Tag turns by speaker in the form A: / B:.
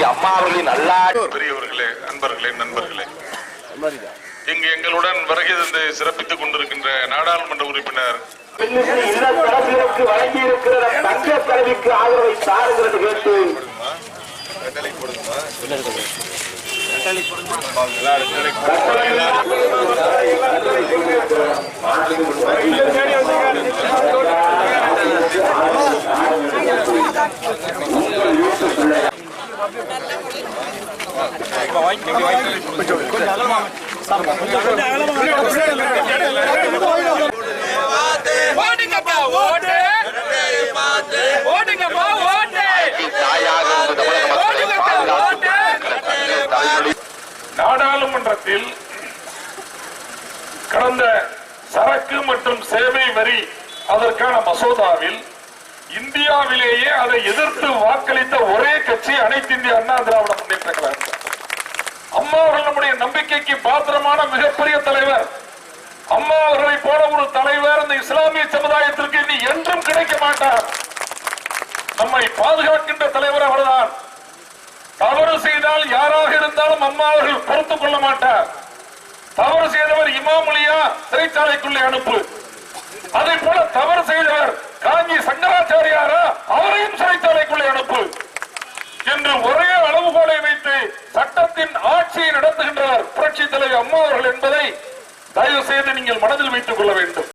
A: அம்மா அவர்களின் அல்லாத
B: பெரியவர்களே, அன்பர்களே, நண்பர்களே, இங்கு எங்களுடன் வருகை தந்து சிறப்பித்துக் கொண்டிருக்கின்ற நாடாளுமன்ற உறுப்பினர்
A: வழங்கி இருக்கிற தங்க கல்விக்கு ஆதரவை தாருகிறது கேட்டு
B: நாடாளுமன்றத்தில் கடந்த சரக்கு மற்றும் சேவை வரி அதற்கான மசோதாவில் இந்தியாவிலேயே அதை எதிர்த்து வாக்களித்த ஒரே கட்சி அனைத்து இந்திய அண்ணா திராவிட முன்னேற்ற கழகம். அம்மா அவர்கள் நம்முடைய நம்பிக்கைக்கு பாத்திரமான மிகப்பெரிய தலைவர். அம்மா அவர்களை போல ஒரு தலைவர் இந்த இஸ்லாமிய சமுதாயத்திற்கு இனி என்றும் கிடைக்க மாட்டார். நம்மை பாதுகாக்கின்ற தலைவர் அவர்தான். தவறு செய்தால் யாராக இருந்தாலும் அம்மா அவர்கள் பொறுத்துக் கொள்ள மாட்டார். தவறு செய்தவர் இமாமுலியா சிறைச்சாலைக்குள்ளே அனுப்பு, அதை போல தவறு செய்தவர் காஞ்சி சங்கராச்சாரியாரா அவரையும் சிறைச்சாலைக்குள்ளே அனுப்பு என்று ஒரே அளவுகோலை வைத்து சட்டத்தின் ஆட்சியை நடத்துகின்றவர் புரட்சி தலைவர் அம்மா அவர்கள் என்பதை தயவு செய்து நீங்கள் மனதில் வைத்துக் கொள்ள வேண்டும்.